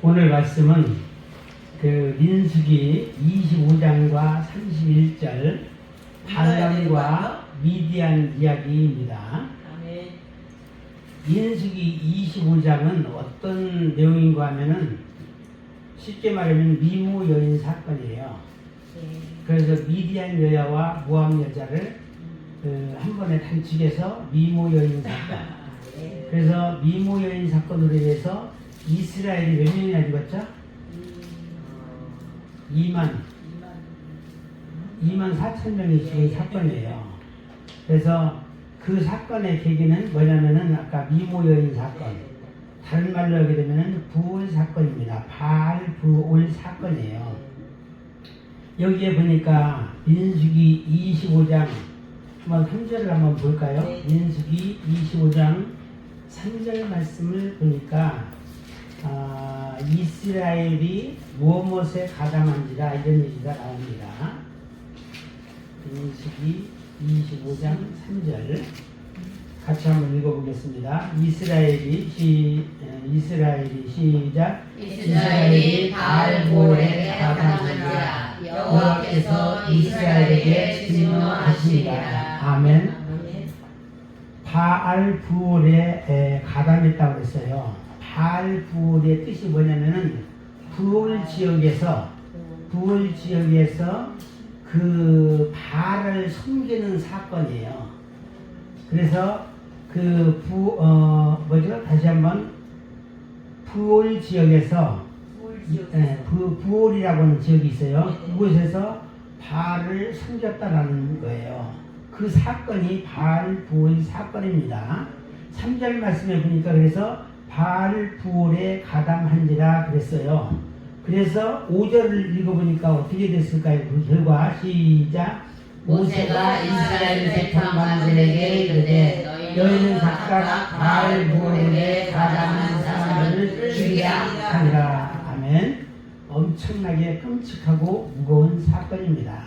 오늘 말씀은 그 민수기 25장과 31절 발람과 미디안 이야기입니다. 민수기 25장은 어떤 내용인가 하면은 쉽게 말하면 미모 여인 사건이에요. 그래서 미디안 여자와 모압 여자를 한 번에 단축해서 미모 여인 사건. 그래서 미모 여인 사건으로 인해서 이스라엘이 몇 명이나 죽었죠? 2만 4천 명이 죽은 사건이에요. 그래서 그 사건의 계기는 뭐냐면은 아까 미모 여인 사건, 다른 말로 하게 되면은 부올 사건입니다. 바알 부올 사건이에요. 여기에 보니까 민수기 25장 한번 3절을 한번 볼까요? 민수기 25장 3절 말씀을 보니까 이스라엘이 무엇에 가담한지라 이런 얘기가 나옵니다. 민수기 25장 3절 같이 한번 읽어보겠습니다. 이스라엘이 시작. 이스라엘이 바알볼에 가담한지라 여호와께서 이스라엘에게 진노하시니라. 아멘. 바알부올에 가담했다고 했어요. 바알부올의 뜻이 뭐냐면은 부올 지역에서 그 바알을 섬기는 사건이에요. 그래서 다시 한번 부올 지역에서 부올이라고 하는 지역이 있어요. 그곳에서 바알을 섬겼다라는 거예요. 그 사건이 바알 부올 사건입니다. 3절 말씀에 보니까 그래서 바알 부올에 가담한지라 그랬어요. 그래서 5절을 읽어보니까 어떻게 됐을까요? 그 결과 시작. 모세가 이스라엘 재판관들에게 이르되 너희는 각각 바알 부올에게 가담한 사람을 죽이라 하니라. 아멘. 엄청나게 끔찍하고 무거운 사건입니다.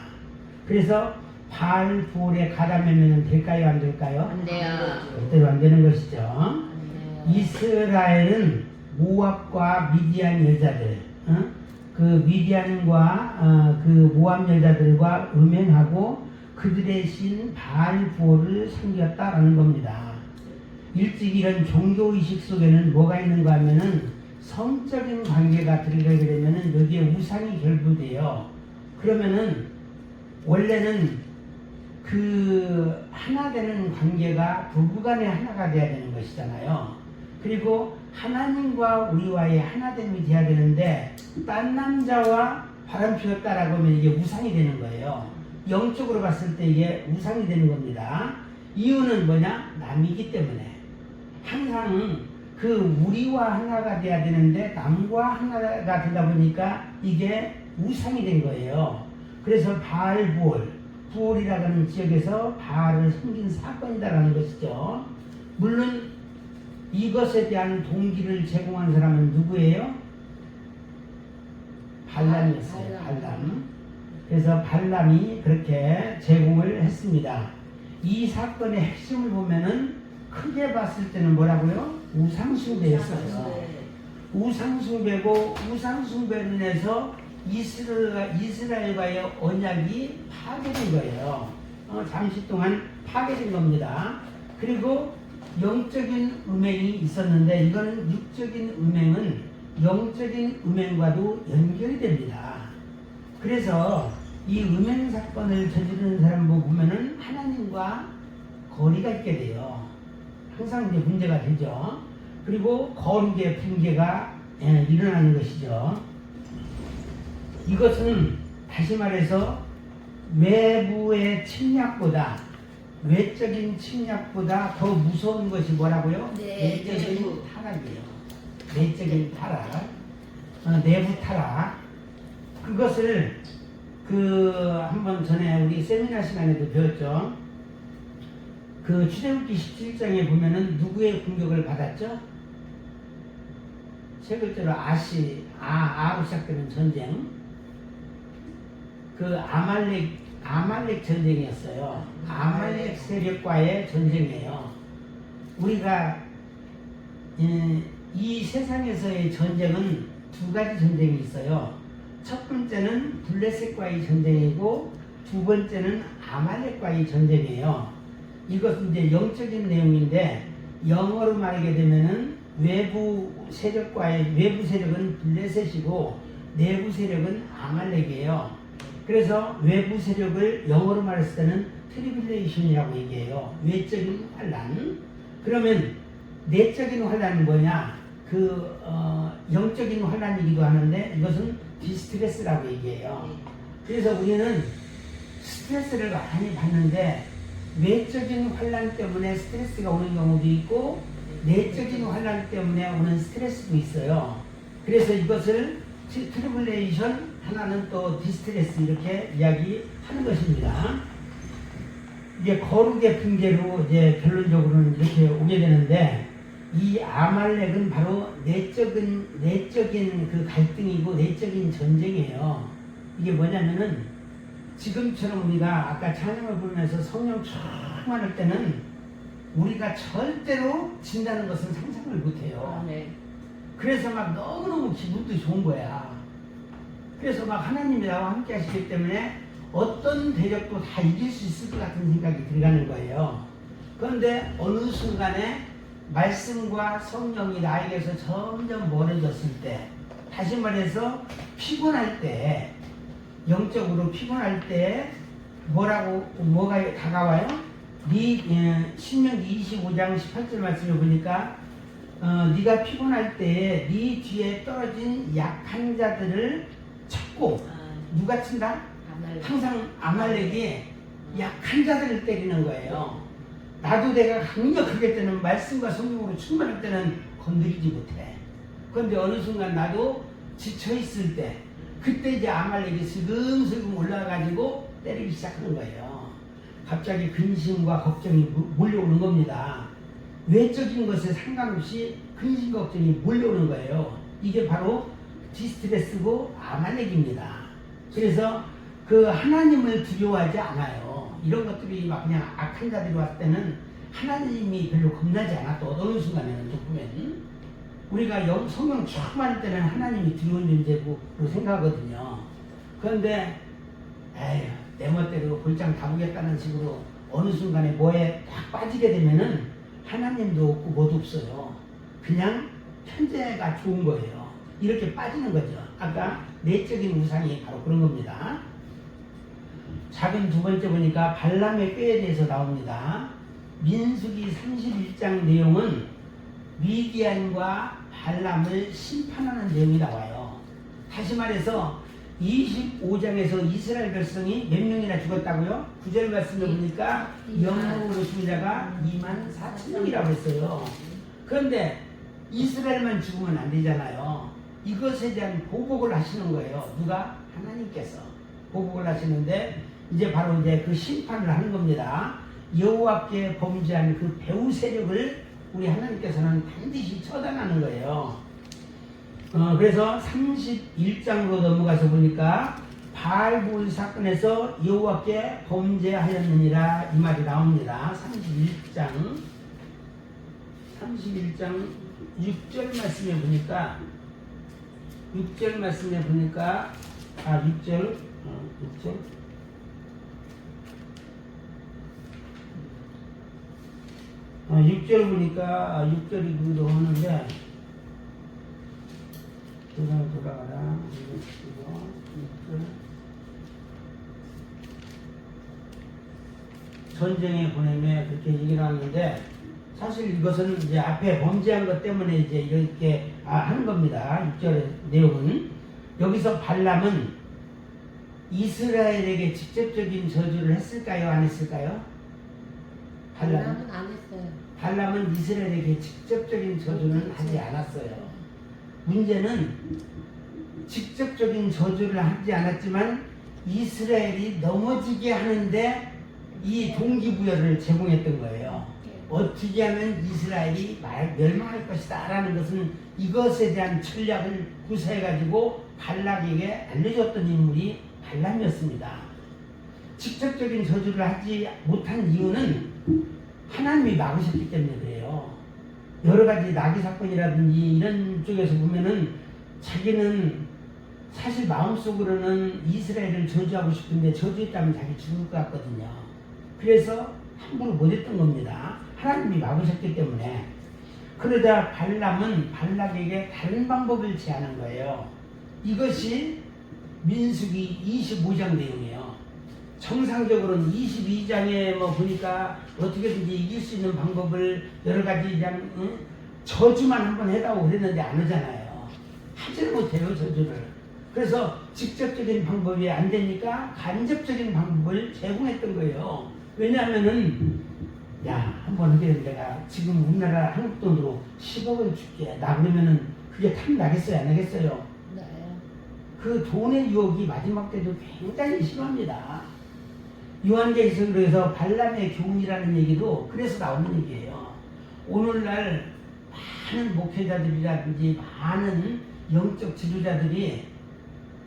그래서 바알 부올에 가담하면 될까요? 안 될까요? 안 돼요. 절대로 안 되는 것이죠. 이스라엘은 모압과 미디안 여자들, 그 미디안과 그 모압 여자들과 음행하고 그들의 신 바알부올을 섬겼다라는 겁니다. 일찍 이런 종교의식 속에는 뭐가 있는가 하면은 성적인 관계가 들어가게 되면은 여기에 우상이 결부돼요. 그러면은 원래는 그 하나 되는 관계가 부부간에 하나가 돼야 되는 것이잖아요. 그리고 하나님과 우리와의 하나됨이 돼야 되는데 딴 남자와 바람 피웠다라고 하면 이게 우상이 되는 거예요. 영적으로 봤을 때 이게 우상이 되는 겁니다. 이유는 뭐냐? 남이기 때문에. 항상 그 우리와 하나가 돼야 되는데 남과 하나가 되다 보니까 이게 우상이 된 거예요. 그래서 부올이라고 하는 지역에서 바알을 섬긴 사건이다라는 것이죠. 물론 이것에 대한 동기를 제공한 사람은 누구예요? 발람이었어요. 발람. 그래서 발람이 그렇게 제공을 했습니다. 이 사건의 핵심을 보면은 크게 봤을 때는 뭐라고요? 우상숭배였어요. 우상숭배고 우상숭배로 인해서 이스라엘과의 언약이 파괴된 거예요. 잠시 동안 파괴된 겁니다. 그리고 영적인 음행이 있었는데 이거는 육적인 음행은 영적인 음행과도 연결이 됩니다. 그래서 이 음행 사건을 저지르는 사람 보면은 하나님과 거리가 있게 돼요. 항상 이제 문제가 되죠. 그리고 거룩의 붕괴가 일어나는 것이죠. 이것은 다시 말해서 외부의 침략보다 외적인 침략보다 더 무서운 것이 뭐라고요? 내적인 타락이에요. 내적인 타락, 내부 타락. 그것을 한번 전에 우리 세미나 시간에도 배웠죠. 그 출애굽기 17장에 보면은 누구의 공격을 받았죠? 세 글자로 아로 시작되는 전쟁. 그 아말렉 전쟁이었어요. 아말렉 세력과의 전쟁이에요. 우리가 이 세상에서의 전쟁은 두 가지 전쟁이 있어요. 첫 번째는 블레셋과의 전쟁이고 두 번째는 아말렉과의 전쟁이에요. 이것은 이제 영적인 내용인데 영어로 말하게 되면은 외부 세력은 블레셋이고 내부 세력은 아말렉이에요. 그래서 외부 세력을 영어로 말했을 때는 트리블레이션이라고 얘기해요. 외적인 환란. 그러면 내적인 환란은 뭐냐? 영적인 환란이기도 하는데 이것은 디스트레스라고 얘기해요. 그래서 우리는 스트레스를 많이 받는데 외적인 환란 때문에 스트레스가 오는 경우도 있고 내적인 환란 때문에 오는 스트레스도 있어요. 그래서 이것을 트리블레이션 하나는 또 디스트레스 이렇게 이야기하는 것입니다. 이제 거룩의 핑계로 이제 결론적으로는 이렇게 오게 되는데 이 아말렉은 바로 내적인 그 갈등이고 내적인 전쟁이에요. 이게 뭐냐면은 지금처럼 우리가 아까 찬양을 부르면서 성령 충만할 때는 우리가 절대로 진다는 것은 상상을 못해요. 그래서 막 너무너무 기분도 좋은 거야. 그래서 막 하나님이 나와 함께 하시기 때문에 어떤 대적도 다 이길 수 있을 것 같은 생각이 들어가는 거예요. 그런데 어느 순간에 말씀과 성령이 나에게서 점점 멀어졌을 때, 다시 말해서 피곤할 때, 영적으로 피곤할 때 뭐가 다가와요? 신명기 25장 18절 말씀을 보니까 네가 피곤할 때에 네 뒤에 떨어진 약한 자들을 찾고 누가 친다? 항상 아말렉이 약한 자들을 때리는 거예요. 나도 내가 강력하게 때는 말씀과 성령으로 충만할 때는 건드리지 못해. 그런데 어느 순간 나도 지쳐있을 때 그때 이제 아말렉이 슬금슬금 올라가가지고 때리기 시작하는 거예요. 갑자기 근심과 걱정이 몰려오는 겁니다. 외적인 것에 상관없이 근심 걱정이 몰려오는 거예요. 이게 바로 디스트레스고 아말렉입니다. 그래서 그 하나님을 두려워하지 않아요. 이런 것들이 막 그냥 악한 자들이 왔을 때는 하나님이 별로 겁나지 않았고 어느 순간에는 또 보면 우리가 성령 충만할 때는 하나님이 두려운 존재로 생각하거든요. 그런데 에휴 내 멋대로 골장 다보겠다는 식으로 어느 순간에 뭐에 딱 빠지게 되면은 하나님도 없고 뭐도 없어요. 그냥 현재가 좋은 거예요. 이렇게 빠지는 거죠. 아까 내적인 우상이 바로 그런 겁니다. 작은 두 번째 보니까 발람의 꾀에 대해서 나옵니다. 민수기 31장 내용은 미디안과 발람을 심판하는 내용이 나와요. 다시 말해서 25장에서 이스라엘 백성이 몇 명이나 죽었다고요? 9절 말씀을 보니까 영으로 죽은 자가 24,000명이라고 했어요. 그런데 이스라엘만 죽으면 안 되잖아요. 이것에 대한 보복을 하시는 거예요. 누가? 하나님께서 보복을 하시는데 이제 바로 이제 그 심판을 하는 겁니다. 여호와께 범죄한 그 배후 세력을 우리 하나님께서는 반드시 처단하는 거예요. 그래서 31장으로 넘어가서 보니까 바알볼 사건에서 여호와께 범죄하였느니라 이 말이 나옵니다. 31장 6절 말씀에 보니까 6절 6절 보니까 6절이기도 하는데 돌아가라. 전쟁에 보내며 그렇게 얘기를 하는데 사실 이것은 이제 앞에 범죄한 것 때문에 이제 이렇게 하는 겁니다. 6절의 내용은 여기서 발람은 이스라엘에게 직접적인 저주를 했을까요? 안 했을까요? 발람은 안 했어요. 발람은 이스라엘에게 직접적인 저주는 하지 않았어요. 문제는 직접적인 저주를 하지 않았지만 이스라엘이 넘어지게 하는데 이 동기부여를 제공했던 거예요. 어떻게 하면 이스라엘이 멸망할 것이다 라는 것은 이것에 대한 전략을 구사해가지고 발락에게 알려줬던 인물이 발람이었습니다. 직접적인 저주를 하지 못한 이유는 하나님이 막으셨기 때문에 그래요. 여러 가지 나귀 사건이라든지 이런 쪽에서 보면은 자기는 사실 마음속으로는 이스라엘을 저주하고 싶은데 저주했다면 자기 죽을 것 같거든요. 그래서 함부로 못했던 겁니다. 하나님이 막으셨기 때문에. 그러자 발람은 발락에게 다른 방법을 제안한 거예요. 이것이 민수기 25장 내용이에요. 정상적으로는 22장에 뭐 보니까 어떻게든지 이길 수 있는 방법을 여러 가지 그냥 저주만 한번 해다오 그랬는데 안 하잖아요. 하지를 못해요, 저주를. 그래서 직접적인 방법이 안 되니까 간접적인 방법을 제공했던 거예요. 왜냐하면은 야, 한번 하게 내가 지금 우리나라 한국 돈으로 10억을 줄게. 나 그러면은 그게 탐 나겠어요, 안 나겠어요? 네. 그 돈의 유혹이 마지막 때도 굉장히 심합니다. 요한계시록 그래서 발람의 교훈이라는 얘기도 그래서 나오는 얘기예요. 오늘날 많은 목회자들이라든지 많은 영적 지도자들이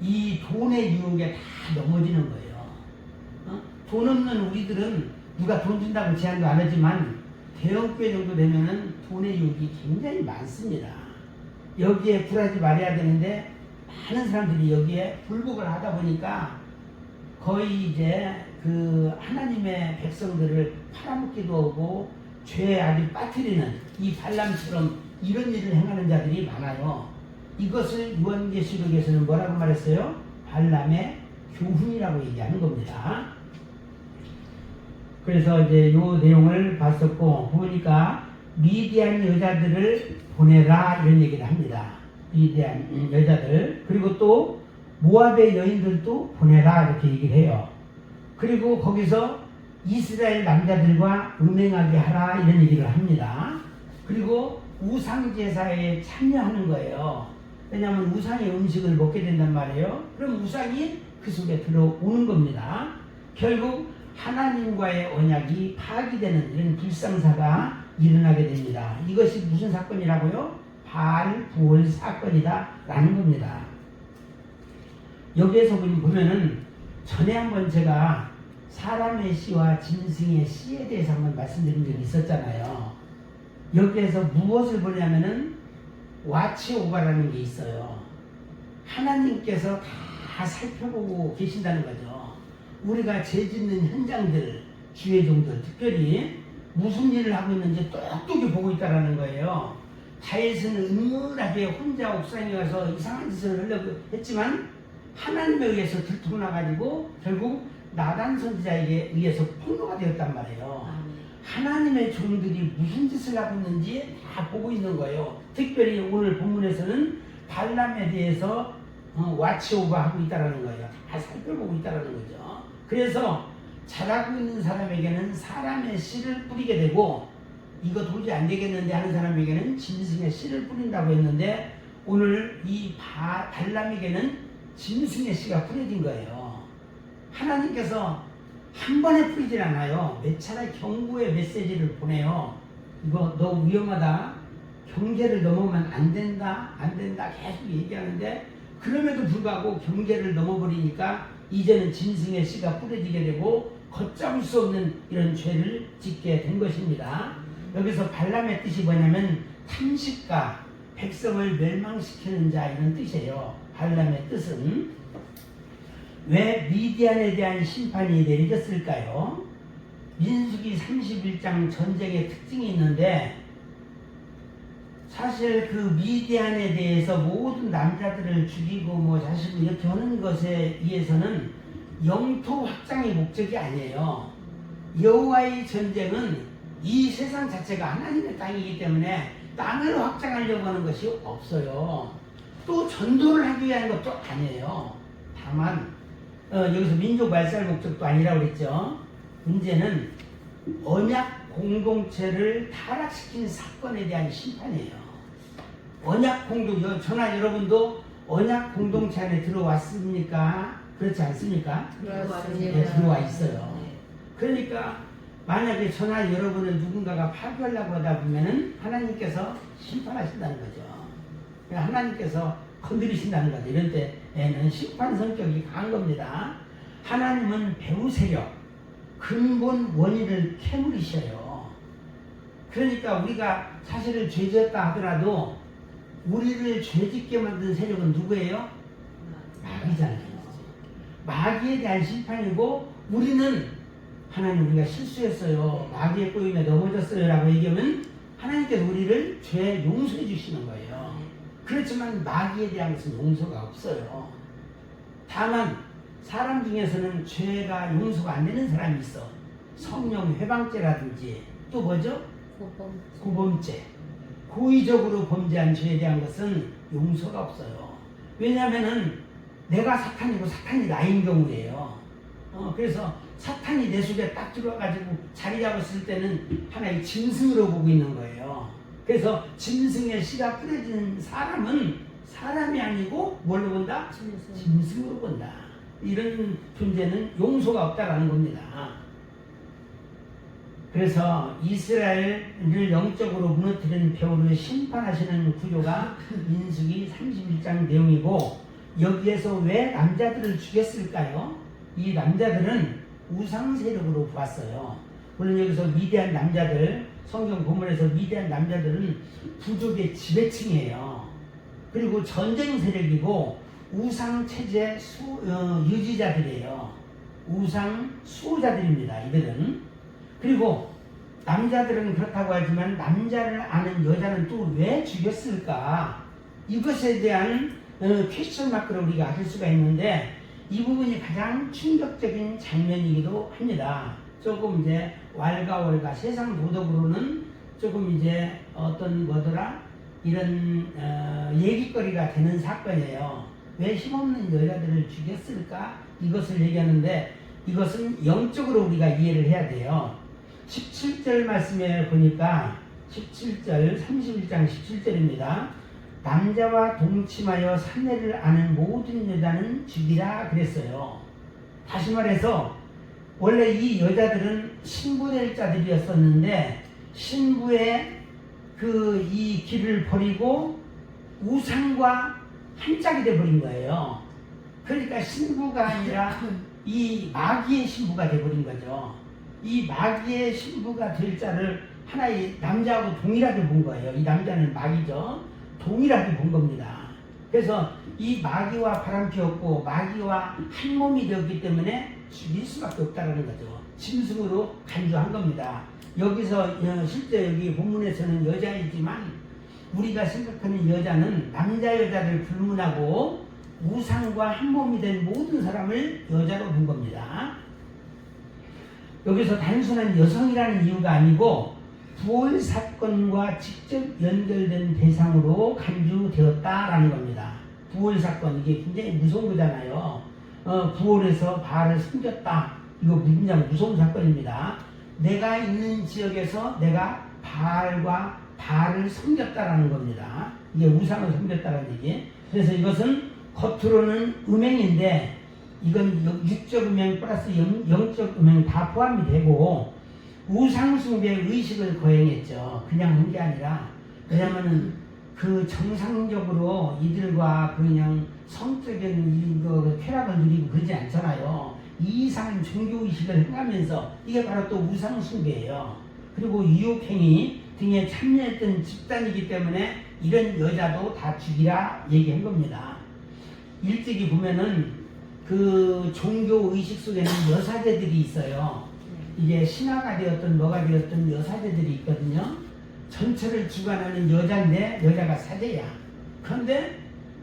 이 돈의 유혹에 다 넘어지는 거예요. 돈 없는 우리들은 누가 돈 준다고 제안도 안 하지만 대형교회 정도 되면은 돈의 유혹이 굉장히 많습니다. 여기에 굴하지 말아야 되는데 많은 사람들이 여기에 굴복을 하다 보니까 거의 이제 그 하나님의 백성들을 팔아먹기도 하고 죄에 아주 빠뜨리는 이 발람처럼 이런 일을 행하는 자들이 많아요. 이것을 요한계시록에서는 뭐라고 말했어요? 발람의 교훈이라고 얘기하는 겁니다. 그래서 이제 요 내용을 봤었고 보니까 미디안 여자들을 보내라 이런 얘기를 합니다. 미디안 여자들 그리고 또 모압의 여인들도 보내라 이렇게 얘기를 해요. 그리고 거기서 이스라엘 남자들과 음행하게 하라 이런 얘기를 합니다. 그리고 우상제사에 참여하는 거예요. 왜냐하면 우상의 음식을 먹게 된단 말이에요. 그럼 우상이 그 속에 들어오는 겁니다. 결국 하나님과의 언약이 파기되는 이런 불상사가 일어나게 됩니다. 이것이 무슨 사건이라고요? 바알 부월 사건이다 라는 겁니다. 여기에서 보면은 전에 한번 제가 사람의 씨와 짐승의 씨에 대해서 한번 말씀드린 적이 있었잖아요. 여기에서 무엇을 보냐면은 와치오바라는 게 있어요. 하나님께서 다 살펴보고 계신다는 거죠. 우리가 죄 짓는 현장들, 주의 종들, 특별히 무슨 일을 하고 있는지 똑똑히 보고 있다는 거예요. 다윗은 은밀하게 혼자 옥상에 가서 이상한 짓을 하려고 했지만 하나님에 의해서 들통나가지고 결국 나단 선지자에게 의해서 폭로가 되었단 말이에요. 하나님의 종들이 무슨 짓을 하고 있는지 다 보고 있는 거예요. 특별히 오늘 본문에서는 발람에 대해서 와치오버하고 있다는 거예요. 다 살펴보고 있다는 거죠. 그래서 잘하고 있는 사람에게는 사람의 씨를 뿌리게 되고 이거 도저히 안 되겠는데 하는 사람에게는 짐승의 씨를 뿌린다고 했는데 오늘 이 발람에게는 짐승의 씨가 뿌려진 거예요. 하나님께서 한 번에 뿌리질 않아요. 몇 차례 경고의 메시지를 보내요. 이거 너 위험하다. 경계를 넘으면 안 된다. 안 된다. 계속 얘기하는데 그럼에도 불구하고 경계를 넘어버리니까 이제는 짐승의 씨가 뿌려지게 되고 걷잡을 수 없는 이런 죄를 짓게 된 것입니다. 여기서 발람의 뜻이 뭐냐면 탐식가, 백성을 멸망시키는 자 이런 뜻이에요. 발람의 뜻은 왜 미디안에 대한 심판이 내려졌을까요? 민수기 31장 전쟁의 특징이 있는데 사실 그 미디안에 대해서 모든 남자들을 죽이고 뭐 자식을 이렇게 하는 것에 의해서는 영토 확장의 목적이 아니에요. 여호와의 전쟁은 이 세상 자체가 하나님의 땅이기 때문에 땅을 확장하려고 하는 것이 없어요. 또 전도를 하기 위한 것도 아니에요. 다만 여기서 민족 말살 목적도 아니라고 그랬죠. 문제는 언약 공동체를 타락시킨 사건에 대한 심판이에요. 언약 공동, 저나 여러분도 언약 공동체 안에 들어왔습니까? 그렇지 않습니까? 그렇습니다. 네, 들어와 있어요. 그러니까 만약에 저나 여러분을 누군가가 파괴하려고 하다 보면은 하나님께서 심판하신다는 거죠. 하나님께서 건드리신다는 거죠. 이런 때에는 심판 성격이 강한 겁니다. 하나님은 배후 세력, 근본 원인을 캐물으셔요. 그러니까 우리가 사실을 죄졌다 하더라도 우리를 죄짓게 만든 세력은 누구예요? 마귀잖아요. 마귀에 대한 심판이고, 우리는 하나님 우리가 실수했어요, 마귀의 꼬임에 넘어졌어요 라고 얘기하면 하나님께서 우리를 죄 용서해 주시는 거예요. 그렇지만 마귀에 대한 것은 용서가 없어요. 다만 사람 중에서는 죄가 용서가 안 되는 사람이 있어. 성령 회방죄라든지 또 뭐죠? 고범죄. 고의적으로 범죄한 죄에 대한 것은 용서가 없어요. 왜냐하면은 내가 사탄이고 사탄이 나인 경우예요. 그래서 사탄이 내 속에 딱 들어와가지고 자리 잡았을 때는 하나의 짐승으로 보고 있는 거예요. 그래서 짐승의 씨가 뿌려진 사람은 사람이 아니고 뭘로 본다? 짐승으로 본다. 이런 존재는 용서가 없다라는 겁니다. 그래서 이스라엘을 영적으로 무너뜨린 폐허를 심판하시는 구조가 민수기 31장 내용이고, 여기에서 왜 남자들을 죽였을까요? 이 남자들은 우상 세력으로 보았어요. 물론 여기서 미디안 남자들, 성경 본문에서 미디안 남자들은 부족의 지배층이에요. 그리고 전쟁 세력이고 우상 체제 유지자들이에요. 우상 수호자들입니다, 이들은. 그리고 남자들은 그렇다고 하지만 남자를 아는 여자는 또 왜 죽였을까? 이것에 대한 퀘스천 마크를 우리가 아실 수가 있는데, 이 부분이 가장 충격적인 장면이기도 합니다. 조금 이제 왈가왈가 세상 도덕으로는 조금 이제 어떤 이런 얘기거리가 되는 사건이에요. 왜 힘없는 여자들을 죽였을까? 이것을 얘기하는데, 이것은 영적으로 우리가 이해를 해야 돼요. 17절 말씀에 보니까 17절 31장 17절입니다. 남자와 동침하여 산내를 아는 모든 여자는 죽이라 그랬어요. 다시 말해서 원래 이 여자들은 신부될 자들이었었는데 신부의 이 길을 버리고 우상과 한 짝이 돼버린 거예요. 그러니까 신부가 아니라 이 마귀의 신부가 돼버린 거죠. 이 마귀의 신부가 될 자를 하나의 남자하고 동일하게 본 거예요. 이 남자는 마귀죠. 동일하게 본 겁니다. 그래서 이 마귀와 바람피웠고 마귀와 한 몸이 되었기 때문에 죽일 수밖에 없다는 거죠. 짐승으로 간주한 겁니다. 여기서 실제 여기 본문에서는 여자이지만 우리가 생각하는 여자는 남자 여자를 불문하고 우상과 한 몸이 된 모든 사람을 여자로 본 겁니다. 여기서 단순한 여성이라는 이유가 아니고 부활 사건과 직접 연결된 대상으로 간주되었다라는 겁니다. 부활 사건, 이게 굉장히 무서운 거잖아요. 부활해서 바알을 숨겼다. 이거 굉장히 무서운 사건입니다. 내가 있는 지역에서 내가 바알을 섬겼다라는 겁니다. 이게 우상을 섬겼다는 얘기. 그래서 이것은 겉으로는 음행인데 이건 육적 음행 플러스 영적 음행 다 포함이 되고 우상숭배 의식을 거행했죠. 그냥 한 게 아니라. 왜냐면은 그 정상적으로 이들과 그냥 성적인 쾌락을 누리고 그러지 않잖아요. 이 이상한 종교의식을 행하면서 이게 바로 또 우상숭배예요. 그리고 유혹행위 등에 참여했던 집단이기 때문에 이런 여자도 다 죽이라 얘기한 겁니다. 일찍이 보면은 그 종교의식 속에는 여사제들이 있어요. 이게 신화가 되었던 뭐가 되었던 여사제들이 있거든요. 전체를 주관하는 여자인데 여자가 사제야. 그런데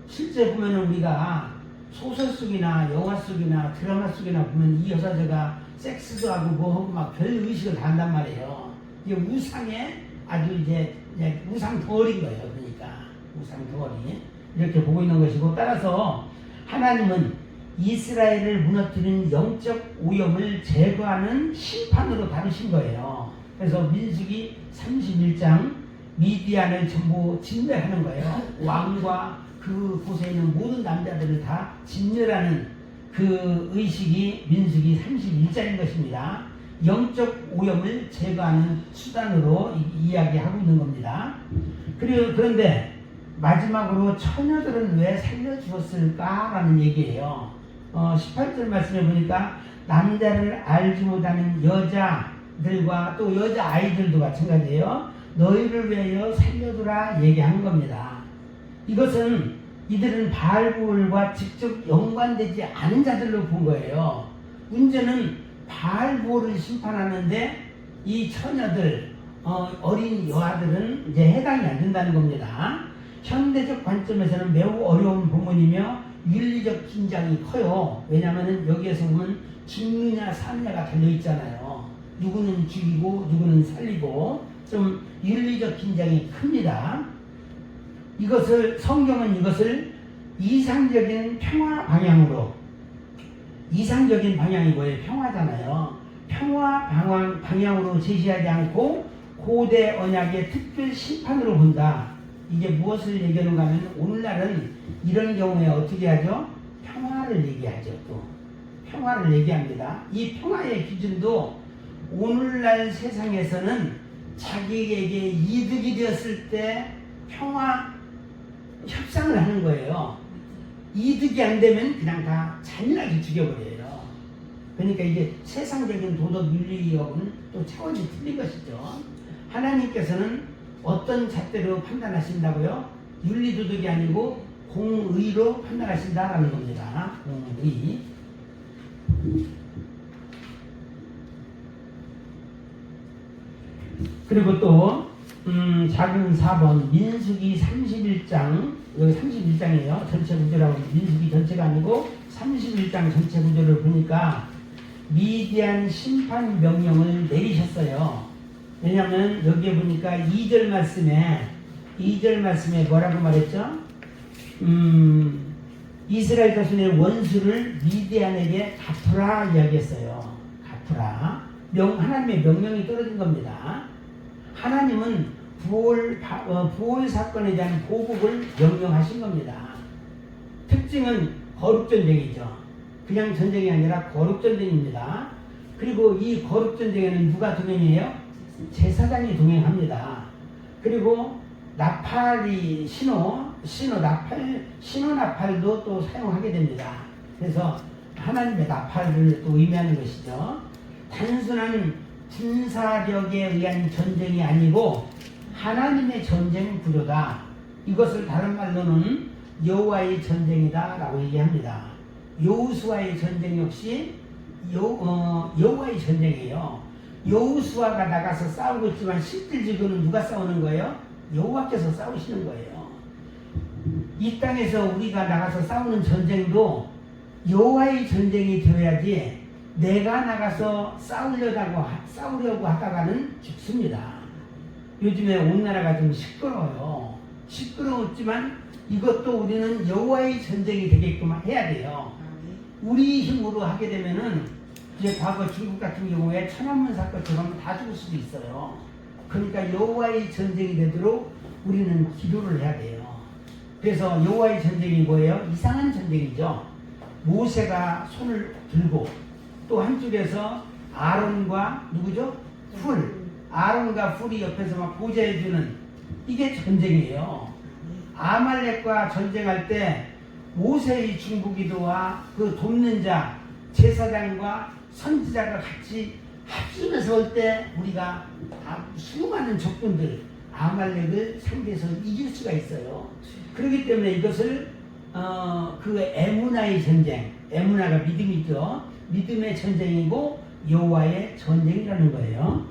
실제 보면은 우리가 소설 속이나 영화 속이나 드라마 속이나 보면 이 여사제가 섹스도 하고 뭐 하고 막 별 의식을 다 한단 말이에요. 이게 우상에 아주 이제 우상 덩어리인 거예요. 그러니까 우상 덩어리 이렇게 보고 있는 것이고, 따라서 하나님은 이스라엘을 무너뜨린 영적 오염을 제거하는 심판으로 다루신 거예요. 그래서 민수기 31장 미디안을 전부 진멸하는 거예요. 왕과 그 곳에 있는 모든 남자들을 다 진멸하는 그 의식이 민수기 31장인 것입니다. 영적 오염을 제거하는 수단으로 이야기하고 있는 겁니다. 그런데 마지막으로 처녀들은 왜 살려주었을까라는 얘기예요. 18절 말씀에 보니까 남자를 알지 못하는 여자들과 또 여자아이들도 마찬가지예요. 너희를 위하여 살려두라 얘기한 겁니다. 이것은 이들은 바알부올과 직접 연관되지 않은 자들로 본 거예요. 문제는 바알부올을 심판하는데 이 처녀들, 어린 여아들은 이제 해당이 안 된다는 겁니다. 현대적 관점에서는 매우 어려운 본문이며 윤리적 긴장이 커요. 왜냐하면 여기에서 보면 죽느냐 사느냐가 달려있잖아요. 누구는 죽이고 누구는 살리고 좀 윤리적 긴장이 큽니다. 성경은 이것을 이상적인 평화 방향으로, 이상적인 방향이 뭐예요? 평화잖아요. 평화 방향으로 제시하지 않고 고대 언약의 특별 심판으로 본다. 이게 무엇을 얘기하는가 하면 오늘날은 이런 경우에 어떻게 하죠? 평화를 얘기하죠. 또 평화를 얘기합니다. 이 평화의 기준도 오늘날 세상에서는 자기에게 이득이 되었을 때 평화 협상을 하는 거예요. 이득이 안 되면 그냥 다 잔인하게 죽여버려요. 그러니까 이게 세상적인 도덕 윤리하고는 또 차원이 틀린 것이죠. 하나님께서는 어떤 잣대로 판단하신다고요? 윤리도덕이 아니고 공의로 판단하신다라는 겁니다. 공의. 그리고 또 작은 4번 민수기 31장, 여기 31장이에요. 전체 구조라고. 민수기 전체가 아니고 31장 전체 구조를 보니까 미디안 심판 명령을 내리셨어요. 왜냐하면 여기에 보니까 2절 말씀에 뭐라고 말했죠? 이스라엘 자손의 원수를 미디안에게 갚으라 이야기했어요. 갚으라. 하나님의 명령이 떨어진 겁니다. 하나님은 부올 사건에 대한 보복을 명령하신 겁니다. 특징은 거룩전쟁이죠. 그냥 전쟁이 아니라 거룩전쟁입니다. 그리고 이 거룩전쟁에는 누가 동행해요? 제사장이 동행합니다. 그리고 나팔이 신호 나팔도 또 사용하게 됩니다. 그래서 하나님의 나팔을 또 의미하는 것이죠. 단순한 군사력에 의한 전쟁이 아니고 하나님의 전쟁 구조다. 이것을 다른 말로는 여호와의 전쟁이다라고 얘기합니다. 여호수아의 전쟁 역시 여호와의 전쟁이에요. 여호수아가 나가서 싸우고 있지만 실질적으로는 누가 싸우는 거예요? 여호와께서 싸우시는 거예요. 이 땅에서 우리가 나가서 싸우는 전쟁도 여호와의 전쟁이 되어야지 내가 나가서 싸우려고 하다가는 죽습니다. 요즘에 온 나라가 좀 시끄러워요. 시끄러웠지만 이것도 우리는 여호와의 전쟁이 되게끔 해야 돼요. 우리 힘으로 하게 되면은 이제 과거 중국 같은 경우에 천안문 사건처럼 다 죽을 수도 있어요. 그러니까 여호와의 전쟁이 되도록 우리는 기도를 해야 돼요. 그래서 여호와의 전쟁이 뭐예요? 이상한 전쟁이죠. 모세가 손을 들고 또 한쪽에서 아론과 누구죠? 아론과 훌이 옆에서 막 보좌해주는 이게 전쟁이에요. 아말렉과 전쟁할 때 모세의 중보기도와 그 돕는 자 제사장과 선지자가 같이 합심해서 올 때 우리가 수많은 적군들 아말렉을 상대해서 이길 수가 있어요. 그렇기 때문에 이것을 그 에무나의 전쟁, 에무나가 믿음이죠. 믿음의 전쟁이고 여호와의 전쟁이라는 거예요.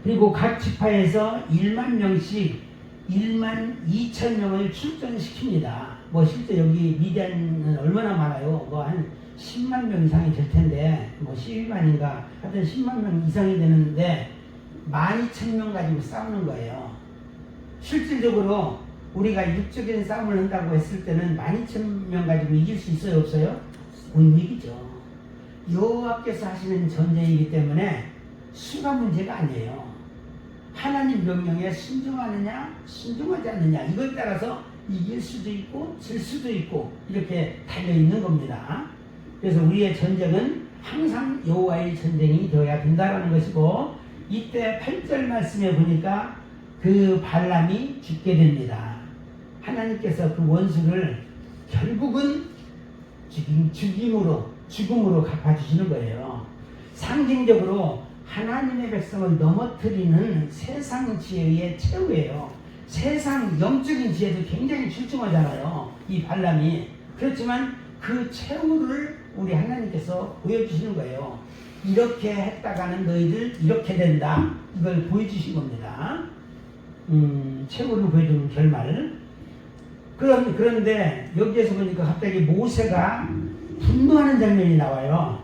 그리고 각 지파에서 1만 명씩 1만 2천 명을 출전시킵니다. 뭐 실제 여기 미디안은 얼마나 많아요? 뭐 한 10만 명 이상이 될 텐데 뭐 12만인가 하여튼 10만 명 이상이 되는데 12,000명 가지고 싸우는 거예요. 실질적으로 우리가 육적인 싸움을 한다고 했을 때는 12,000명 가지고 이길 수 있어요? 없어요? 못 이기죠. 여호와께서 하시는 전쟁이기 때문에 수가 문제가 아니에요. 하나님 명령에 순종하느냐 순종하지 않느냐 이것에 따라서 이길 수도 있고 질 수도 있고 이렇게 달려있는 겁니다. 그래서 우리의 전쟁은 항상 여호와의 전쟁이 되어야 된다는 것이고 이때 8절 말씀에 보니까 그 발람이 죽게 됩니다. 하나님께서 그 원수를 결국은 죽음으로 갚아주시는 거예요. 상징적으로 하나님의 백성을 넘어뜨리는 세상 지혜의 최후예요. 세상 영적인 지혜도 굉장히 출중하잖아요. 이 발람이. 그렇지만 그 최후를 우리 하나님께서 보여주시는 거예요. 이렇게 했다가는 너희들 이렇게 된다. 이걸 보여주신 겁니다. 최후를 보여주는 결말. 그런데 여기에서 보니까 갑자기 모세가 분노하는 장면이 나와요.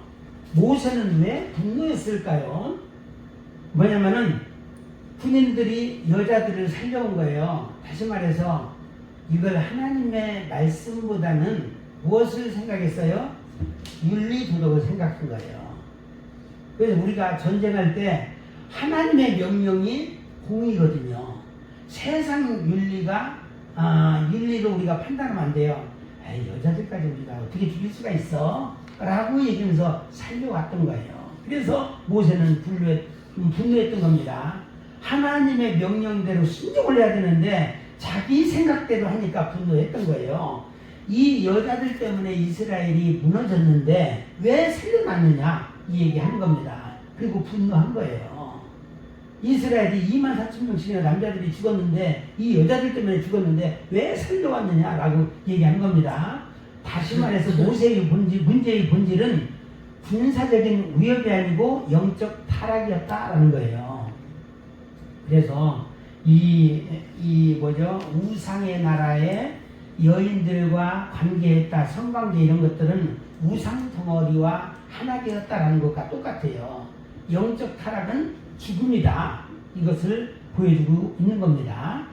모세는 왜 분노했을까요? 뭐냐면은 군인들이 여자들을 살려온 거예요. 다시 말해서 이걸 하나님의 말씀보다는 무엇을 생각했어요? 윤리 도덕을 생각한 거예요. 그래서 우리가 전쟁할 때 하나님의 명령이 공이거든요. 세상 윤리로 우리가 판단하면 안 돼요. 에이, 여자들까지 우리가 어떻게 죽일 수가 있어? 라고 얘기하면서 살려왔던 거예요. 그래서 모세는 분노했던 겁니다. 하나님의 명령대로 순종을 해야 되는데 자기 생각대로 하니까 분노했던 거예요. 이 여자들 때문에 이스라엘이 무너졌는데 왜 살려놨느냐 이 얘기하는 겁니다. 그리고 분노한 거예요. 이스라엘이 24,000명씩이나 남자들이 죽었는데 이 여자들 때문에 죽었는데 왜 살려왔느냐라고 얘기하는 겁니다. 다시 말해서 모세의 문제의 본질은 군사적인 위협이 아니고 영적 타락이었다라는 거예요. 그래서 우상의 나라의 여인들과 관계했다, 성관계 이런 것들은 우상 덩어리와 하나 되었다라는 것과 똑같아요. 영적 타락은 죽음이다. 이것을 보여주고 있는 겁니다.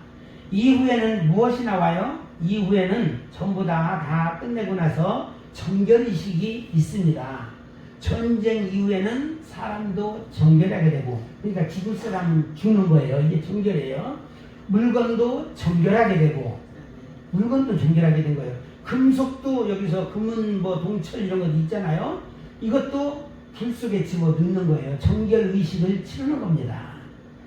이후에는 무엇이 나와요? 이후에는 전부 다 끝내고 나서 정결의식이 있습니다. 전쟁 이후에는 사람도 정결하게 되고, 그러니까 죽을 사람은 죽는 거예요. 이게 정결이에요. 물건도 정결하게 되고, 물건도 정결하게 된 거예요. 금속도 여기서 금은 동철 이런 것 있잖아요. 이것도 불 속에 집어 넣는 거예요. 정결의식을 치르는 겁니다.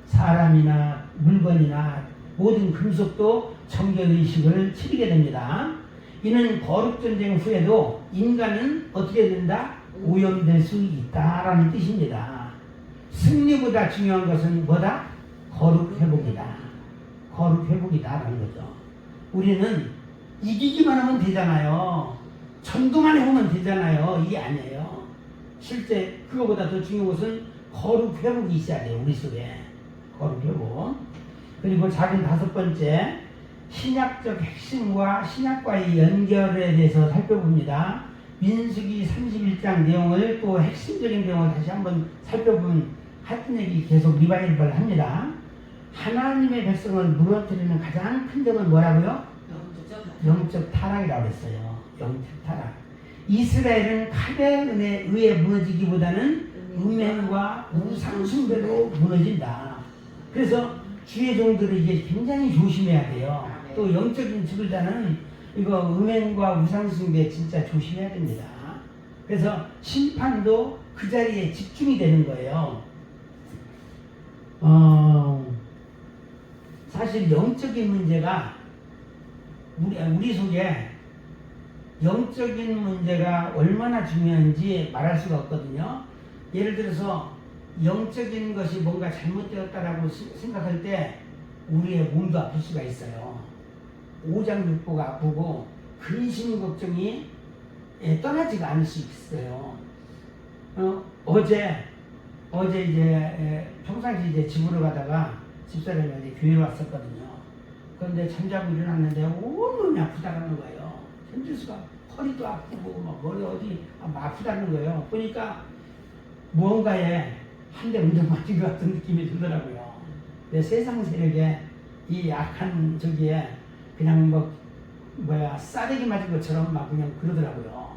사람이나 물건이나 모든 금속도 정결의식을 치르게 됩니다. 이는 거룩전쟁 후에도 인간은 어떻게 된다? 오염될 수 있다라는 뜻입니다. 승리보다 중요한 것은 뭐다? 거룩회복이다. 거룩회복이다라는 거죠. 우리는 이기기만 하면 되잖아요. 전도만 해보면 되잖아요. 이게 아니에요. 실제 그거보다 더 중요한 것은 거룩회복이 있어야 돼요. 우리 속에. 거룩회복. 그리고 작은 5번째, 신약적 핵심과 신약과의 연결에 대해서 살펴봅니다. 민수기 31장 내용을 또 핵심적인 내용을 다시 한번 살펴보면 하여튼 얘기 계속 리바이벌 합니다. 하나님의 백성을 무너뜨리는 가장 큰 점은 뭐라고요? 영적 타락이라고 했어요. 영적 타락. 이스라엘은 칼의 은혜에 의해 무너지기보다는 음행과 우상숭배로 무너진다. 그래서 주의 종들은 이게 굉장히 조심해야 돼요. 또 영적인 지도자는 이거 음행과 우상숭배 진짜 조심해야 됩니다. 그래서 심판도 그 자리에 집중이 되는 거예요. 사실 영적인 문제가 우리 속에 영적인 문제가 얼마나 중요한지 말할 수가 없거든요. 예를 들어서 영적인 것이 뭔가 잘못되었다라고 생각할 때 우리의 몸도 아플 수가 있어요. 오장육부가 아프고 근심 걱정이 떠나지가 않을 수 있어요. 어제 이제 평상시 이제 집으로 가다가 집사람이 어디 교회로 왔었거든요. 그런데 잠자고 일어났는데 온몸이 아프다는 거예요. 힘들 수가, 허리도 아프고 막 머리 어디 아프다는 거예요. 보니까 무언가에 한 대 운전 맞은 것 같은 느낌이 들더라고요. 내 세상 세력에 이 약한 저기에 그냥 싸대기 맞은 것처럼 막 그냥 그러더라고요.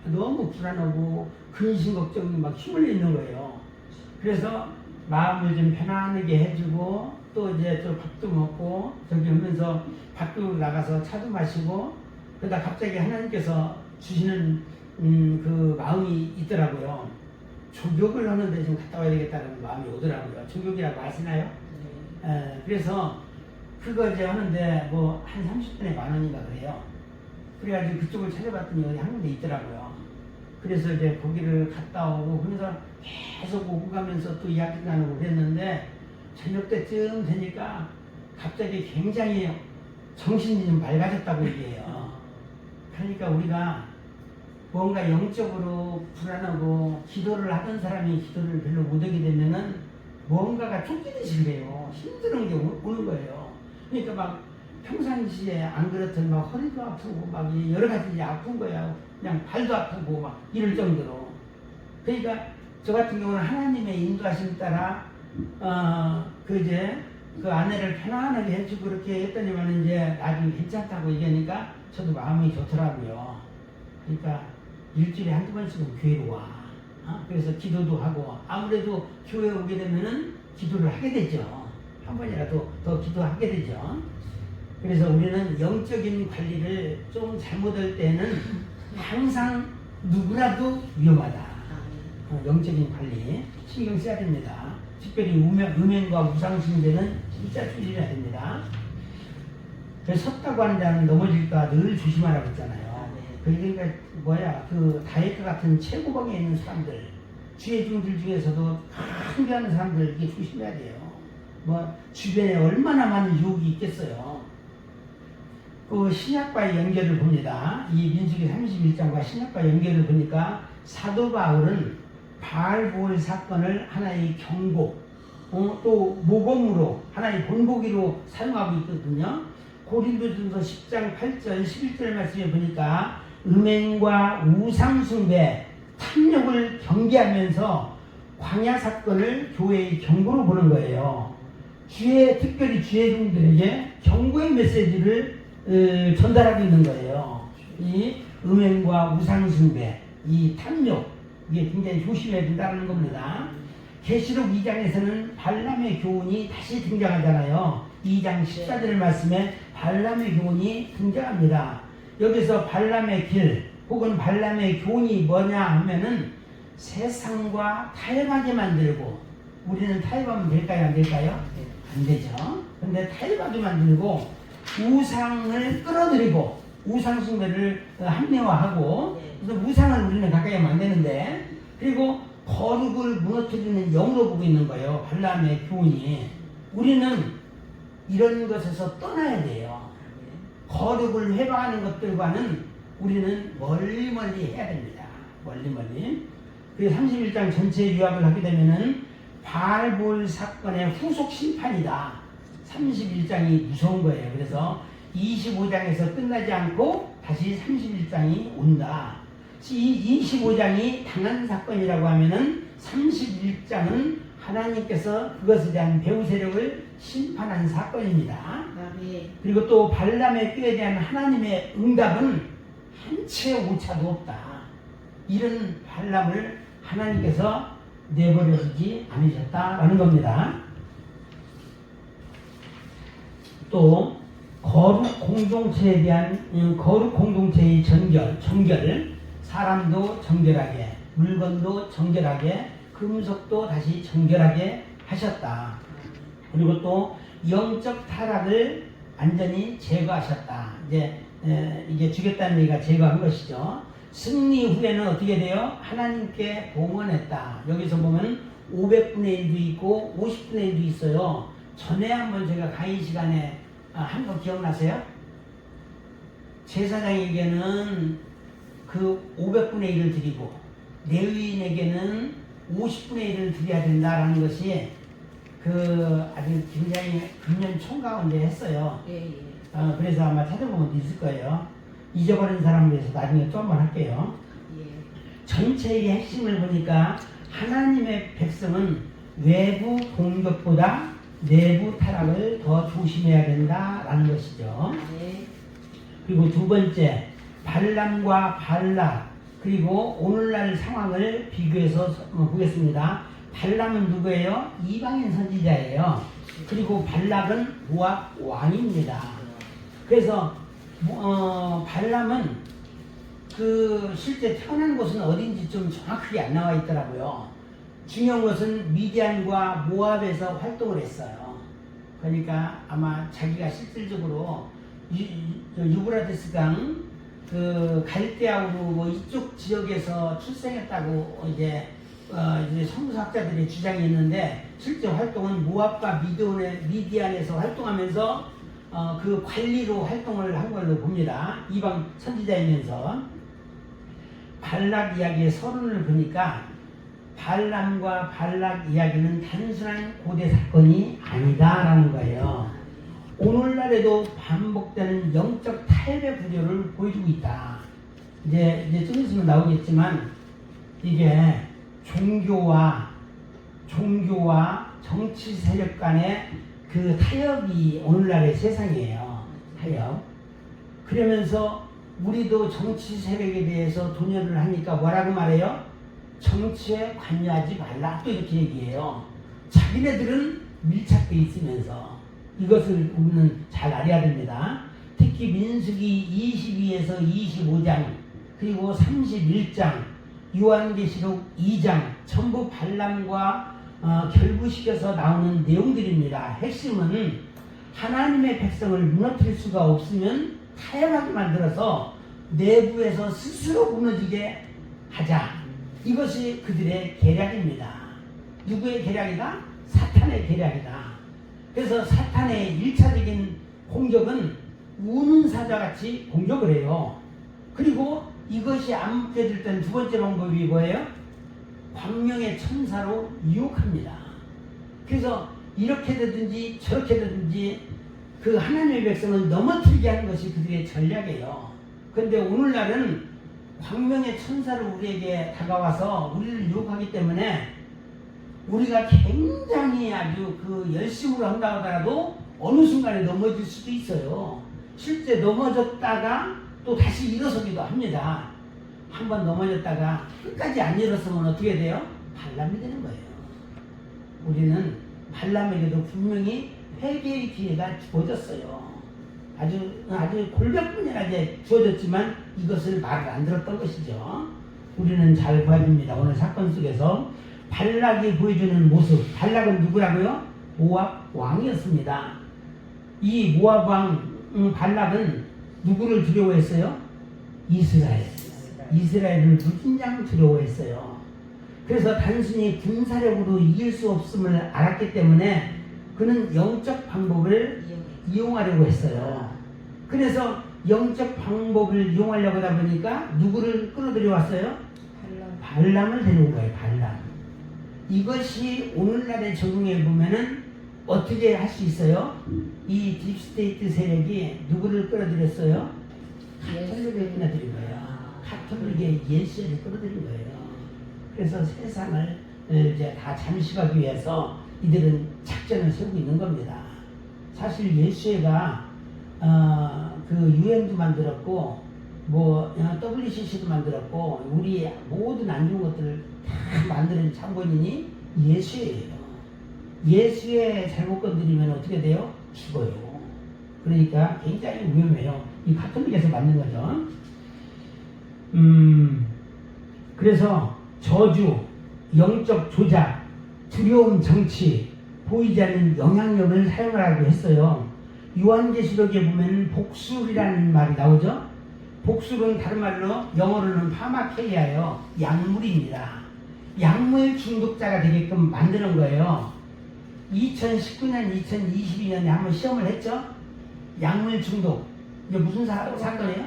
너무 불안하고 근심 걱정이 막 힘을 잃는 거예요. 그래서 마음을 좀 편안하게 해주고 또 이제 또 밥도 먹고 저기 하면서 밖으로 나가서 차도 마시고 그러다 갑자기 하나님께서 주시는 그 마음이 있더라고요. 조격을 하는데 좀 갔다 와야 되겠다는 마음이 오더라고요. 조격이라고 아시나요? 그래서 그거 이제 하는데 한 30분에 10,000원인가 그래요. 그래가지고 그쪽을 찾아봤더니 어디 한 군데 있더라고요. 그래서 이제 거기를 갔다 오고 그래서 계속 오고 가면서 또 이야기 나누고 그랬는데 저녁 때쯤 되니까 갑자기 굉장히 정신이 좀 맑아졌다고 얘기해요. 그러니까 우리가 뭔가 영적으로 불안하고 기도를 하던 사람이 기도를 별로 못하게 되면은 뭔가가 쫓기듯이 그래요. 힘든 게 오는 거예요. 그러니까 막 평상시에 안 그렇던 막 허리도 아프고 막 여러 가지 아픈 거야. 그냥 발도 아프고 막 이럴 정도로. 그러니까 저 같은 경우는 하나님의 인도하심 따라 그 아내를 편안하게 해주고 그렇게 했더니만 이제 나중에 괜찮다고 얘기하니까 저도 마음이 좋더라고요. 그러니까 일주일에 한두 번씩은 교회로 와. 그래서 기도도 하고 아무래도 교회에 오게 되면은 기도를 하게 되죠. 한 번이라도 더 기도하게 되죠. 그래서 우리는 영적인 관리를 좀 잘못할 때는 항상 누구라도 위험하다. 영적인 관리 신경 써야 됩니다. 특별히 음행과 우상숭배는 진짜 조심해야 됩니다. 그래서 섰다고 하는 자는 넘어질까 늘 조심하라고 했잖아요. 그러니까 그 다이어트 같은 최고봉에 있는 사람들, 지혜중들 중에서도 한계하는 사람들 이게 조심해야 돼요. 뭐 주변에 얼마나 많은 유혹이 있겠어요. 그 신약과의 연결을 봅니다. 이 민수기 31장과 신약과 연결을 보니까 사도 바울은 바알보을 사건을 하나의 경고, 또 모범으로 하나의 본보기로 사용하고 있거든요. 고린도전서 10장 8절 11절 말씀에 보니까 음행과 우상숭배, 탐욕을 경계하면서 광야 사건을 교회의 경고로 보는 거예요. 특별히 지혜중들에게 경고의 메시지를 전달하고 있는 거예요. 이 음행과 우상숭배, 이 탐욕, 이게 굉장히 조심해야 된다는 겁니다. 계시록 2장에서는 발람의 교훈이 다시 등장하잖아요. 2장 14절 말씀에 발람의 교훈이 등장합니다. 여기서 발람의 길 혹은 발람의 교훈이 뭐냐 하면은 세상과 타협하게 만들고, 우리는 타협하면 될까요? 안 될까요? 안 되죠. 근데 타협하게 만들고 우상을 끌어들이고 우상숭배를 합리화하고, 그래서 우상을 우리는 가까이 하면 안 되는데, 그리고 거룩을 무너뜨리는 영으로 보고 있는 거예요. 발람의 교훈이. 우리는 이런 것에서 떠나야 돼요. 거룩을 회방하는 것들과는 우리는 멀리 해야 됩니다. 멀리. 그 31장 전체 요약을 하게 되면은 바알볼 사건의 후속 심판이다. 31장이 무서운 거예요. 그래서 25장에서 끝나지 않고 다시 31장이 온다. 이 25장이 당한 사건이라고 하면은 31장은 하나님께서 그것에 대한 배후 세력을 심판한 사건입니다. 그리고 또 발람의 꾀에 대한 하나님의 응답은 한 채 오차도 없다. 이런 발람을 하나님께서 내버려두지 않으셨다라는 겁니다. 또 거룩 공동체에 대한 거룩 공동체의 정결, 사람도 정결하게, 물건도 정결하게, 금속도 다시 정결하게 하셨다. 그리고 또 영적 타락을 완전히 제거하셨다. 이게 주겠다는 얘기가 제거한 것이죠. 승리 후에는 어떻게 돼요? 하나님께 봉헌했다. 여기서 보면 500분의 1도 있고 50분의 1도 있어요. 전에 한번 제가 강의 시간에 한 거 기억나세요? 제사장에게는 그 500분의 1을 드리고 레위인에게는 50분의 1을 드려야 된다라는 것이 아주 굉장히 금년 총가운데 했어요. 그래서 아마 찾아보면 있을 거예요. 잊어버린 사람을 위해서 나중에 또 한번 할게요. 전체의 핵심을 보니까 하나님의 백성은 외부 공격보다 내부 타락을 더 조심해야 된다라는 것이죠. 그리고 두 번째, 발람과 발락, 그리고 오늘날 상황을 비교해서 보겠습니다. 발람은 누구예요? 이방인 선지자예요. 그리고 발락은 모압 왕입니다. 그래서 발람은 실제 태어난 곳은 어딘지 좀 정확하게 안 나와 있더라고요. 중요한 것은 미디안과 모압에서 활동을 했어요. 그러니까 아마 자기가 실질적으로 유브라데스 강 갈대아우르 이쪽 지역에서 출생했다고 이제 이제 성서학자들의 주장이 있는데 실제 활동은 모압과 미디안에서 활동하면서 그 관리로 활동을 한 걸로 봅니다. 이방 선지자이면서 발락 이야기의 서론을 보니까 발람과 발락 이야기는 단순한 고대 사건이 아니다라는 거예요. 오늘날에도 반복되는 영적 타협의 구조를 보여주고 있다. 이제 좀 있으면 나오겠지만 이게 종교와 정치 세력 간의 그 타협이 오늘날의 세상이에요. 타협. 그러면서 우리도 정치 세력에 대해서 도전을 하니까 뭐라고 말해요? 정치에 관여하지 말라 또 이렇게 얘기해요. 자기네들은 밀착돼 있으면서 이것을 우리는 잘 알아야 됩니다. 특히 민수기 22에서 25장 그리고 31장 요한계시록 2장 전부 발람과 결부시켜서 나오는 내용들입니다. 핵심은 하나님의 백성을 무너뜨릴 수가 없으면 타협하게 만들어서 내부에서 스스로 무너지게 하자. 이것이 그들의 계략입니다. 누구의 계략이다? 사탄의 계략이다. 그래서 사탄의 1차적인 공격은 우는 사자같이 공격을 해요. 그리고 이것이 안 묶여질 때는 두 번째 방법이 뭐예요? 광명의 천사로 유혹합니다. 그래서 이렇게 되든지 저렇게 되든지 그 하나님의 백성을 넘어뜨리게 하는 것이 그들의 전략이에요. 그런데 오늘날은 광명의 천사를 우리에게 다가와서 우리를 유혹하기 때문에 우리가 굉장히 아주 그 열심으로 한다고 하더라도 어느 순간에 넘어질 수도 있어요. 실제 넘어졌다가 또 다시 일어서기도 합니다. 한번 넘어졌다가 끝까지 안 일어서면 어떻게 돼요? 발람이 되는 거예요. 우리는 발람에게도 분명히 회개의 기회가 주어졌어요. 아주 골격분열하게 주어졌지만 이것을 말을 안 들었던 것이죠. 우리는 잘 봐줍니다. 오늘 사건 속에서 발락이 보여주는 모습. 발락은 누구라고요? 모압 왕이었습니다. 이 모압 왕 발락은 누구를 두려워했어요? 이스라엘을 무진장 두려워했어요. 그래서 단순히 군사력으로 이길 수 없음을 알았기 때문에 그는 영적 방법을 이용하려고 했어요. 그래서 영적 방법을 이용하려고 하다 보니까 누구를 끌어들여 왔어요? 발람을 데려온 거예요. 발람. 이것이 오늘날에 적용해 보면은 어떻게 할 수 있어요? 이 딥스테이트 세력이 누구를 끌어들였어요? 가톨릭을 끌어들인 거예요. 가톨릭의 예수를 끌어들인 거예요. 그래서 세상을 이제 다 잠식하기 위해서 이들은 작전을 세우고 있는 겁니다. 사실 예수회가 그 유엔도 만들었고 뭐 WCC도 만들었고 우리 모든 안 좋은 것들을 다 만드는 참고인이 예수회예요. 예수의 잘못 건드리면 어떻게 돼요? 죽어요. 그러니까 굉장히 위험해요. 이 가톨릭에서 만든 거죠. 그래서 저주, 영적 조작, 두려움 정치, 보이지 않는 영향력을 사용하라고 했어요. 요한계시록에 보면 복술이라는 말이 나오죠. 복술은 다른 말로 영어로는 파마케이아예요. 약물입니다. 약물 중독자가 되게끔 만드는 거예요. 2019년, 2022년에 한번 시험을 했죠. 약물 중독. 이게 무슨 사건이에요?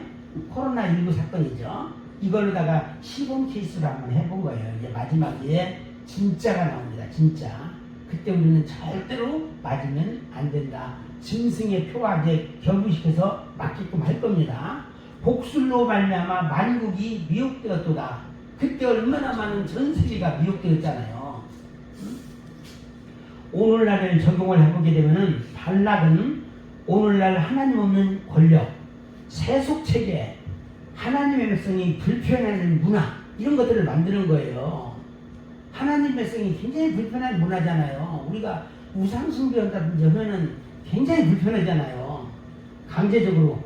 코로나19 사건이죠. 이걸로다가 시범 케이스로 한번 해본 거예요. 이제 마지막에 진짜가 나옵니다. 진짜. 그때 우리는 절대로 맞으면 안 된다. 짐승의 표하게 결부시켜서 맞게끔 할 겁니다. 복술로 말미암아 만국이 미혹되었도다. 그때 얼마나 많은 전 세계가 미혹되었잖아요. 오늘날을 적용을 해보게 되면은 발락은 오늘날 하나님 없는 권력, 세속체계, 하나님의 백성이 불편해하는 문화 이런 것들을 만드는 거예요. 하나님의 백성이 굉장히 불편한 문화잖아요. 우리가 우상숭배한다든지 하면은 굉장히 불편하잖아요. 강제적으로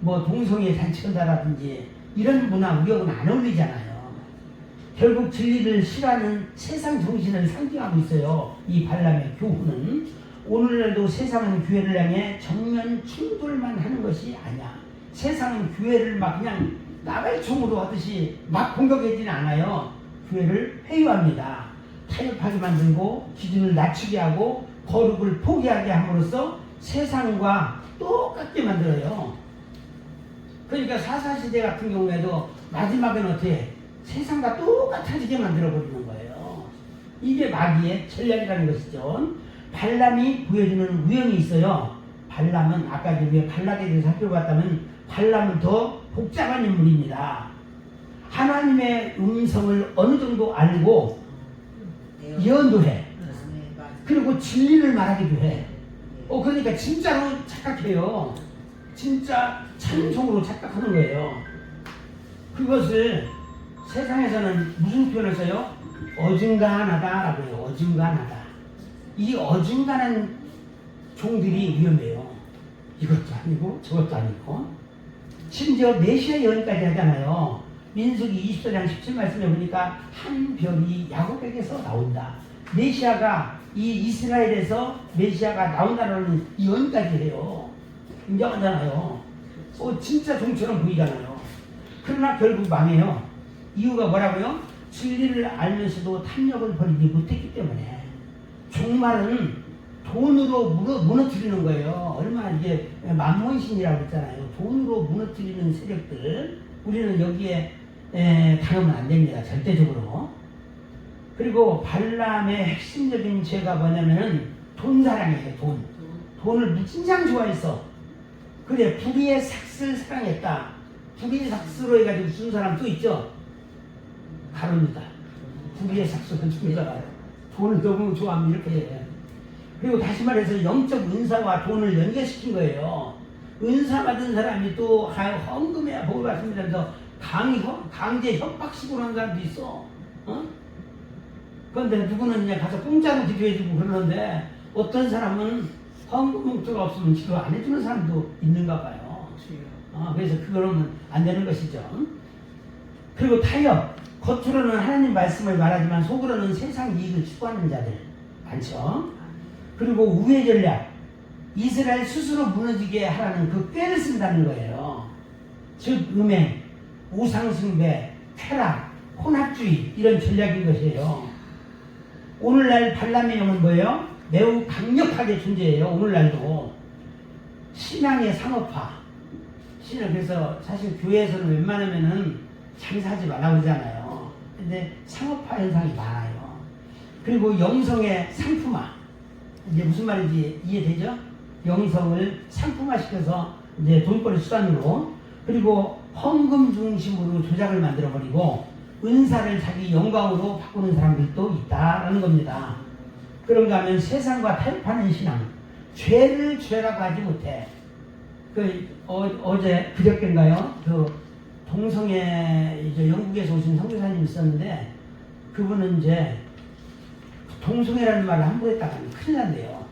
뭐 동성애 잔치한다라든지 이런 문화 우리하고는 안 어울리잖아요. 결국 진리를 싫어하는 세상 정신을 상징하고 있어요. 이 발람의 교훈은 오늘날도 세상은 교회를 향해 정면 충돌만 하는 것이 아니야. 세상은 교회를 막 그냥 나발총으로 하듯이 막 공격하지는 않아요. 교회를 회유합니다. 타협하게 만들고 기준을 낮추게 하고 거룩을 포기하게 함으로써 세상과 똑같게 만들어요. 그러니까 사사시대 같은 경우에도 마지막에는 어떻게 세상과 똑같아지게 만들어버리는 거예요. 이게 마귀의 전략이라는 것이죠. 발람이 보여주는 위험이 있어요. 발람은 아까 우리가 발락에 대해서 살펴봤다면 발람은 더 복잡한 인물입니다. 하나님의 음성을 어느 정도 알고 예언도 해. 그리고 진리를 말하기도 해. 그러니까 진짜로 착각해요. 진짜 참성으로 착각하는 거예요. 그것을 세상에서는 무슨 표현을 써요? 어중간하다라고 해요. 어중간하다. 이 어중간한 종들이 위험해요. 이것도 아니고 저것도 아니고. 심지어 메시아 예언까지 하잖아요. 민수기 24장 17말씀에 보니까 한 별이 야곱에게서 나온다. 메시아가 이 이스라엘에서 메시아가 나온다는 예언까지 해요. 인정하잖아요. 진짜 종처럼 보이잖아요. 그러나 결국 망해요. 이유가 뭐라고요? 진리를 알면서도 탐욕을 버리지 못했기 때문에. 종말은 돈으로 무너뜨리는 거예요. 얼마나 이게 만몬신이라고 했잖아요. 돈으로 무너뜨리는 세력들. 우리는 여기에 당하면 안 됩니다. 절대적으로. 그리고 발람의 핵심적인 죄가 뭐냐면은 돈사랑이에요. 돈을 무진장 좋아했어. 그래, 불의의 삭슬 사랑했다. 불의의 삭스로 해가지고 죽은 사람 또 있죠. 가론유다. 불의의 삭스로 죽은 사람. 돈을 너무 좋아하면 이렇게 해. 그리고 다시 말해서 영적 은사와 돈을 연결시킨 거예요. 은사 받은 사람이 또 헌금해야 복을 받습니다. 그래서 강제 협박식으로 하는 사람도 있어. 그런데 누구는 그냥 가서 공짜로 기도해주고 그러는데 어떤 사람은 헌금 목표가 없으면 기도 안 해주는 사람도 있는가 봐요. 그래서 그거는 안 되는 것이죠. 그리고 타협. 겉으로는 하나님 말씀을 말하지만 속으로는 세상 이익을 추구하는 자들 많죠. 그리고 우회 전략. 이스라엘 스스로 무너지게 하라는 그 꾀를 쓴다는 거예요. 즉 음행, 우상숭배, 쾌락, 혼합주의 이런 전략인 것이에요. 오늘날 발람의 영은 뭐예요? 매우 강력하게 존재해요. 오늘날도 신앙의 상업화. 그래서 사실 교회에서는 웬만하면은 장사하지 말라고 그러잖아요. 근데 상업화 현상이 많아요. 그리고 영성의 상품화. 이제 무슨 말인지 이해되죠? 영성을 상품화시켜서 이제 돈벌이 수단으로. 그리고 헌금 중심으로 조작을 만들어버리고 은사를 자기 영광으로 바꾸는 사람들도 있다라는 겁니다. 그런가 하면 세상과 타협하는 신앙. 죄를 죄라고 하지 못해. 어제 그저께인가요? 동성애 이제 영국에서 오신 선교사님이 있었는데 그분은 이제 동성애라는 말을 함부로 했다가 큰일 난대요.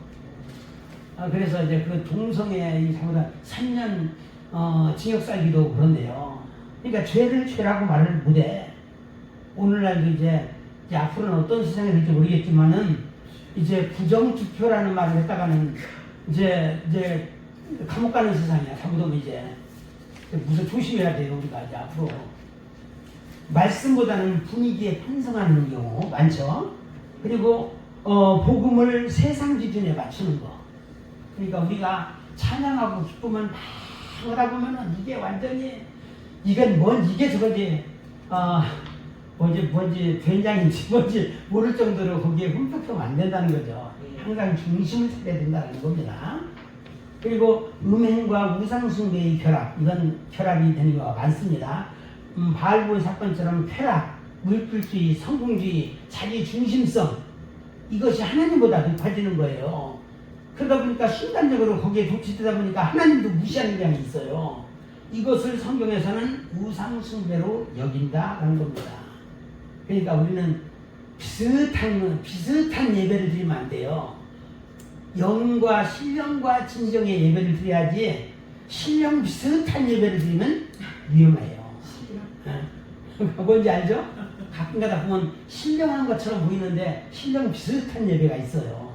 그래서 이제 그 동성애 잘못한 3년 징역 살기도 그런데요. 그러니까 죄를 죄라고 말을 못해. 오늘날도 이제 앞으로는 어떤 세상이 될지 모르겠지만은 이제 부정투표라는 말을 했다가는 이제 감옥 가는 세상이야. 잘못하면 이제 무슨 조심해야 돼요. 우리가 이제 앞으로 말씀보다는 분위기에 편성하는 경우 많죠. 그리고 복음을 세상 기준에 맞추는 거. 그러니까 우리가 찬양하고 기쁨을 막 하다 보면은 이게 완전히 이건 이게 저건지 뭔지 된장인지 뭔지 모를 정도로 거기에 흠뻑하면 안 된다는 거죠. 항상 중심을 찾아야 된다는 겁니다. 그리고 음행과 우상숭배의 결합, 이건 결합이 되는 경우가 많습니다. 바알볼 사건처럼 쾌락, 물질주의, 성공주의, 자기 중심성, 이것이 하나님보다 높아지는 거예요. 그러다 보니까 순간적으로 거기에 도취되다 보니까 하나님도 무시하는 경향이 있어요. 이것을 성경에서는 우상숭배로 여긴다라는 겁니다. 그러니까 우리는 비슷한 예배를 드리면 안 돼요. 영과 신령과 진정의 예배를 드려야지 신령 비슷한 예배를 드리면 위험해요. 뭔지 알죠? 가끔가다 보면 신령한 것처럼 보이는데 신령 비슷한 예배가 있어요.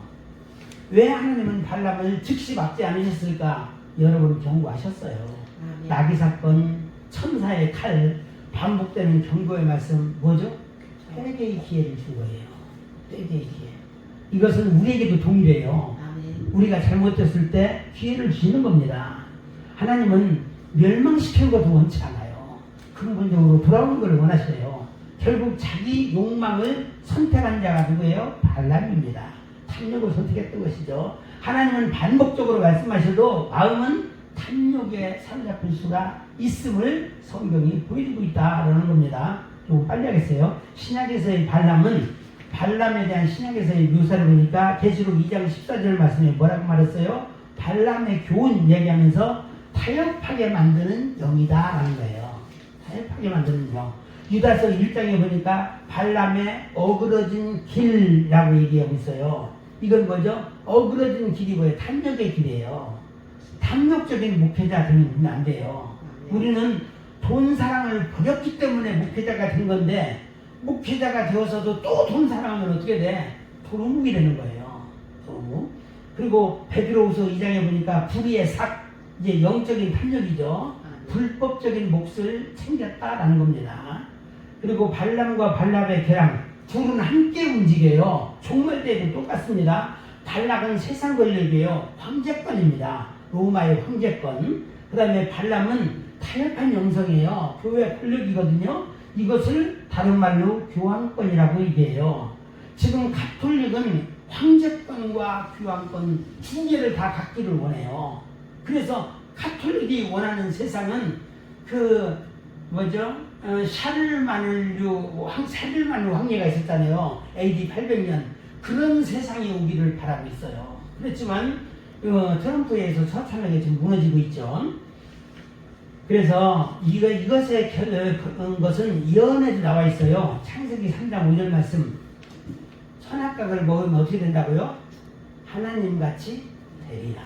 왜 하나님은 발람을 즉시 막지 않으셨을까? 여러분 경고하셨어요. 나귀 사건, 천사의 칼, 반복되는 경고의 말씀 뭐죠? 회개의 기회를 준 거예요. 되게. 이것은 우리에게도 동일해요. 아멘. 우리가 잘못했을 때 기회를 주시는 겁니다. 하나님은 멸망시키는 것도 원치 않아요. 근본적으로 돌아오는 것을 원하셔요. 결국 자기 욕망을 선택한 자가 누구예요? 발람입니다. 탐욕을 선택했던 것이죠. 하나님은 반복적으로 말씀하셔도 마음은 탐욕에 사로잡힐 수가 있음을 성경이 보여주고 있다라는 겁니다. 좀 빨리 하겠어요. 신약에서의 발람에 대한 신약에서의 묘사를 보니까 계시록 2장 14절 말씀에 뭐라고 말했어요? 발람의 교훈 얘기하면서 타협하게 만드는 영이다 라는 거예요. 타협하게 만드는 영. 유다서 1장에 보니까 발람의 어그러진 길이라고 얘기하고 있어요. 이건 뭐죠? 어그러진 길이 뭐예요? 탐욕의 길이에요. 탐욕적인 목회자 되면 안 돼요. 우리는 돈 사랑을 버렸기 때문에 목회자가 된 건데, 목회자가 되어서도 또 돈 사랑하면 어떻게 돼? 도루묵이 되는 거예요. 도루묵. 그리고 베드로후서 2장에 보니까 불의의 삭, 이제 영적인 탐욕이죠. 불법적인 몫을 챙겼다라는 겁니다. 그리고 발람과 발람의 계랑, 둘은 함께 움직여요. 종말 때도 똑같습니다. 발락은 세상 권력이에요. 황제권입니다. 로마의 황제권. 그 다음에 발람은 타협한 영성이에요. 교회 권력이거든요. 이것을 다른 말로 교황권이라고 얘기해요. 지금 가톨릭은 황제권과 교황권 두 개를 다 갖기를 원해요. 그래서 가톨릭이 원하는 세상은 샤를마누 황제가 있었잖아요. AD 800년. 그런 세상이 오기를 바라고 있어요. 그렇지만 트럼프에 의해서 처참하게 지금 무너지고 있죠. 그래서 이것의 것은 예언에도 나와 있어요. 창세기 3장 5절 말씀. 선악각을 먹으면 어떻게 된다고요? 하나님같이 되리라.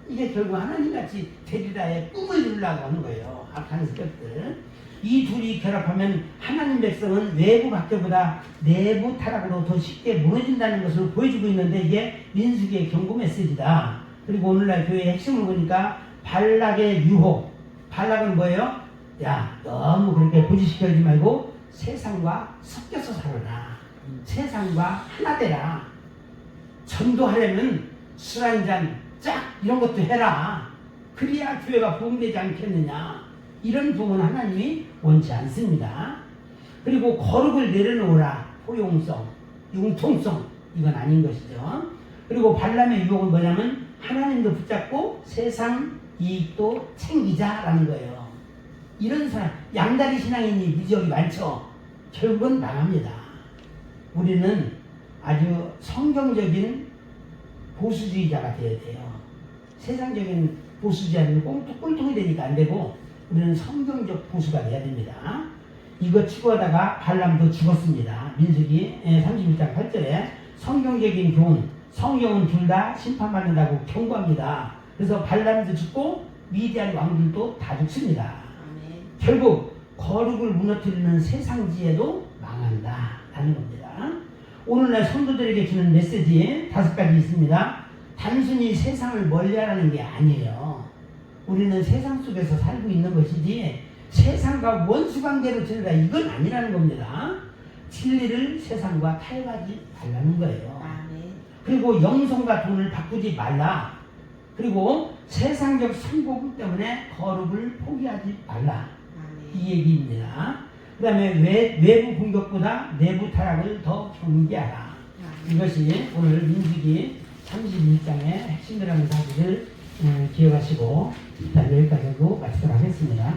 이게 결국 하나님같이 되리라의 꿈을 이루려고 하는 거예요. 악한 습격들. 이 둘이 결합하면 하나님 백성은 외부 박해보다 내부 타락으로 더 쉽게 무너진다는 것을 보여주고 있는데, 이게 민수기의 경고 메시지다. 그리고 오늘날 교회의 핵심을 보니까 발락의 유혹. 발락은 뭐예요? 야, 너무 그렇게 고지시켜주지 말고 세상과 섞여서 살아라. 세상과 하나 되라. 전도하려면 술 한잔 짝 이런 것도 해라. 그래야 교회가 부흥되지 않겠느냐. 이런 부흥은 하나님이 원치 않습니다. 그리고 거룩을 내려놓으라. 포용성, 융통성, 이건 아닌 것이죠. 그리고 발람의 유혹은 뭐냐면 하나님도 붙잡고 세상 이익도 챙기자라는 거예요. 이런 사람, 양다리 신앙인이 무지하게 많죠. 결국은 망합니다. 우리는 아주 성경적인 보수주의자가 되어야 돼요. 세상적인 보수주의자는 꼴통이 되니까 안 되고, 우리는 성경적 보수가 돼야 됩니다. 이거 추구하다가 발람도 죽었습니다. 민수기 31장 8절에 성경적인 교훈, 성경은 둘 다 심판받는다고 경고합니다. 그래서 발람도 죽고 미디안 왕들도 다 죽습니다. 결국 거룩을 무너뜨리는 세상지혜도 망한다라는 겁니다. 오늘날 성도들에게 주는 메시지 5가지 있습니다. 단순히 세상을 멀리하라는 게 아니에요. 우리는 세상 속에서 살고 있는 것이지 세상과 원수관계로 지내라, 이건 아니라는 겁니다. 진리를 세상과 타협하지 말라는 거예요. 그리고 영성과 돈을 바꾸지 말라. 그리고 세상적 성공 때문에 거룩을 포기하지 말라. 이 얘기입니다. 그 다음에 외부 공격보다 내부 타락을 더 경계하라. 이것이 오늘 민수기 31장의 핵심이라는 사실을 기억하시고 일단 여기까지 하고 마치도록 하겠습니다.